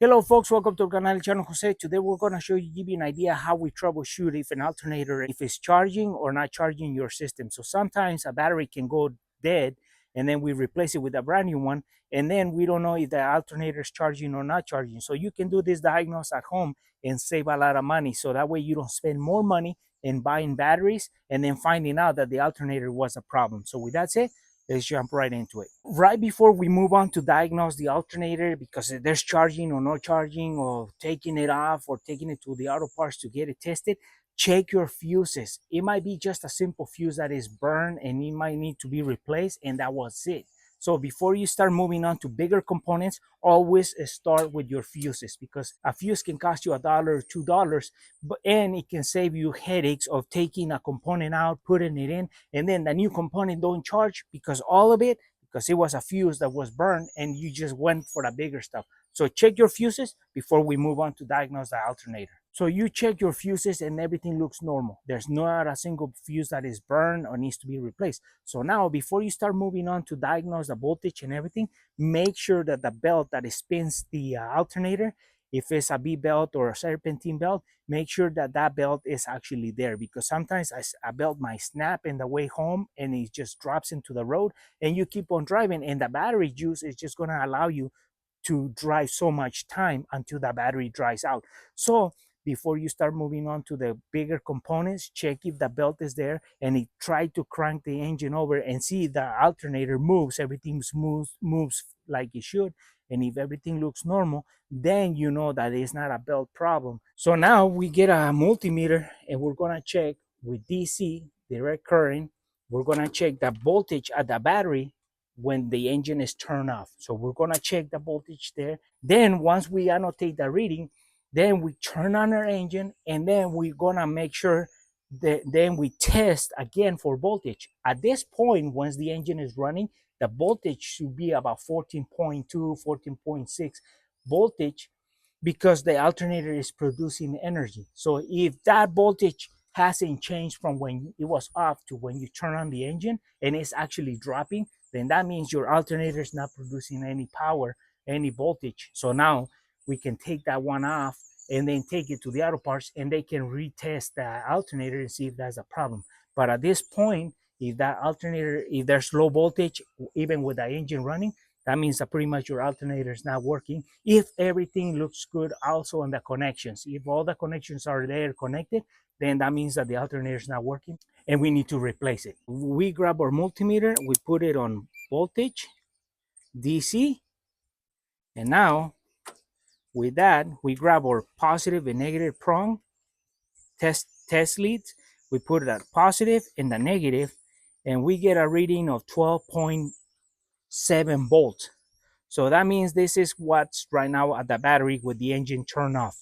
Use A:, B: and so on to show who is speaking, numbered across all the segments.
A: Hello folks, welcome to the canal channel Jose. Today we're going to give you an idea how we troubleshoot if an alternator, if it's charging or not charging your system. So sometimes a battery can go dead and then we replace it with a brand new one, and then we don't know if the alternator is charging or not charging. So you can do this diagnose at home and save a lot of money. So that way you don't spend more money in buying batteries and then finding out that the alternator was a problem. So with that said, let's jump right into it. Right before we move on to diagnose the alternator, because there's charging or no charging, or taking it off or taking it to the auto parts to get it tested, check your fuses. It might be just a simple fuse that is burned and it might need to be replaced, and that was it. So before you start moving on to bigger components, always start with your fuses, because a fuse can cost you $1 or $2, and it can save you headaches of taking a component out, putting it in, and then the new component don't charge because all of it, because it was a fuse that was burned and you just went for the bigger stuff. So check your fuses before we move on to diagnose the alternator. So you check your fuses and everything looks normal. There's not a single fuse that is burned or needs to be replaced. So now before you start moving on to diagnose the voltage and everything, make sure that the belt that spins the alternator, if it's a B belt or a serpentine belt, make sure that that belt is actually there, because sometimes a belt might snap in the way home and it just drops into the road and you keep on driving, and the battery juice is just going to allow you to drive so much time until the battery dries out. So before you start moving on to the bigger components, check if the belt is there, and try to crank the engine over and see if the alternator moves, everything moves like it should. And if everything looks normal, then you know that it's not a belt problem. So now we get a multimeter and we're going to check with DC, direct current. We're going to check the voltage at the battery when the engine is turned off. So we're going to check the voltage there. Then once we annotate the reading, then we turn on our engine, and then we're going to make sure that then we test again for voltage. At this point, once the engine is running, the voltage should be about 14.2, 14.6 voltage, because the alternator is producing energy. So if that voltage hasn't changed from when it was off to when you turn on the engine and it's actually dropping, then that means your alternator is not producing any power, any voltage. So now we can take that one off and then take it to the auto parts, and they can retest the alternator and see if that's a problem. But at this point, if that alternator, if there's low voltage, even with the engine running, that means that pretty much your alternator is not working. If everything looks good also on the connections, if all the connections are there connected, then that means that the alternator is not working and we need to replace it. We grab our multimeter, we put it on voltage, DC, and now with that, we grab our positive and negative prong, test leads, we put it at positive and the negative, and we get a reading of 12.7 volts. So that means this is what's right now at the battery with the engine turned off.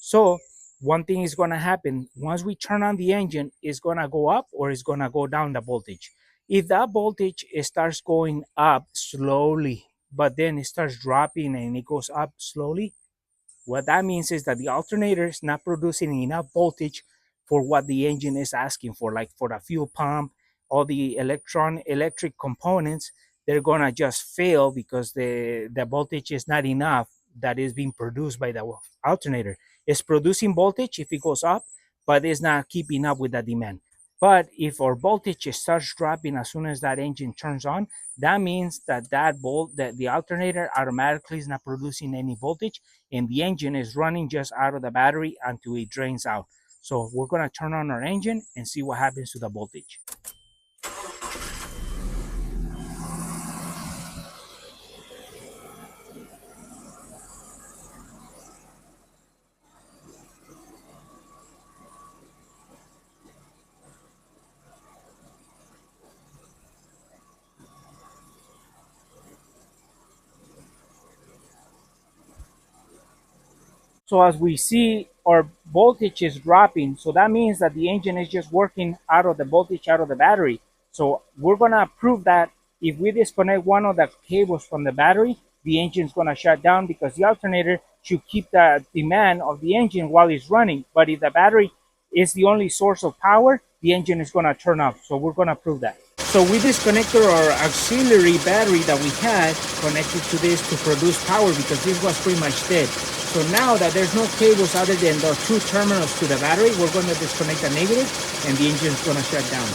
A: So one thing is going to happen once we turn on the engine, is going to go up or is going to go down the voltage. If that voltage starts going up slowly, but then it starts dropping and it goes up slowly, what that means is that the alternator is not producing enough voltage for what the engine is asking for, like for the fuel pump, all the electric components. They're gonna just fail because the voltage is not enough that is being produced by the alternator. It's producing voltage if it goes up, but it's not keeping up with the demand. But if our voltage starts dropping as soon as that engine turns on, that means that the alternator automatically is not producing any voltage, and the engine is running just out of the battery until it drains out. So we're going to turn on our engine and see what happens to the voltage. So as we see, our voltage is dropping. So that means that the engine is just working out of the voltage out of the battery. So we're going to prove that if we disconnect one of the cables from the battery, the engine is going to shut down, because the alternator should keep the demand of the engine while it's running. But if the battery is the only source of power, the engine is going to turn off. So we're going to prove that. So we disconnected our auxiliary battery that we had connected to this to produce power, because this was pretty much dead. So now that there's no cables other than the two terminals to the battery, we're going to disconnect the negative and the engine's going to shut down.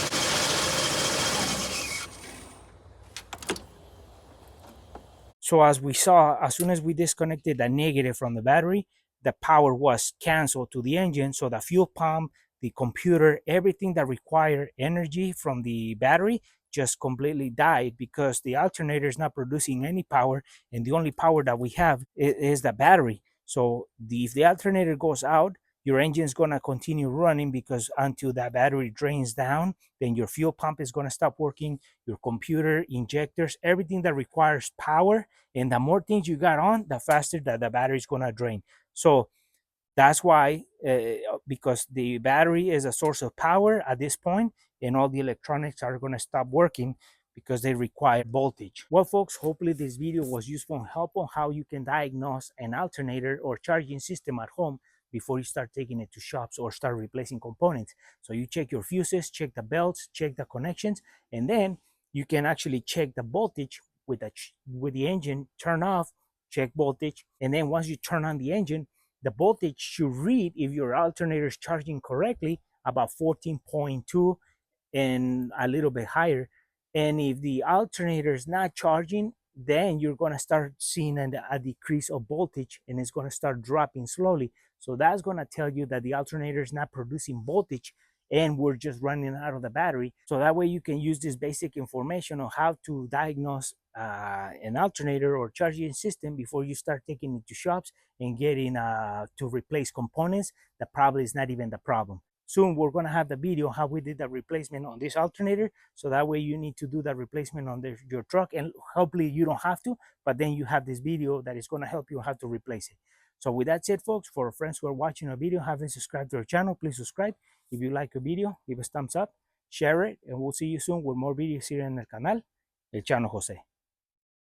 A: So as we saw, as soon as we disconnected the negative from the battery, the power was canceled to the engine. So the fuel pump, the computer, everything that required energy from the battery just completely died because the alternator is not producing any power, and the only power that we have is the battery. So if the alternator goes out, your engine is going to continue running because until that battery drains down, then your fuel pump is going to stop working, your computer, injectors, everything that requires power. And the more things you got on, the faster that the battery is going to drain. So that's why, because the battery is a source of power at this point, and all the electronics are going to stop working because they require voltage. Well, folks, hopefully this video was useful and helpful on how you can diagnose an alternator or charging system at home before you start taking it to shops or start replacing components. So you check your fuses, check the belts, check the connections, and then you can actually check the voltage with the engine turn off, check voltage, and then once you turn on the engine, the voltage should read, if your alternator is charging correctly, about 14.2 and a little bit higher. And if the alternator is not charging, then you're going to start seeing a decrease of voltage, and it's going to start dropping slowly. So that's going to tell you that the alternator is not producing voltage and we're just running out of the battery. So that way you can use this basic information on how to diagnose an alternator or charging system before you start taking it to shops and getting to replace components that probably is not even the problem. Soon we're going to have the video how we did the replacement on this alternator, so that way you need to do the replacement on your truck, and hopefully you don't have to, but then you have this video that is going to help you how to replace it. So with that said, folks, for friends who are watching our video, haven't subscribed to our channel, please subscribe. If you like a video, give us thumbs up, share it, and we'll see you soon with more videos here in el canal, El Chano Jose.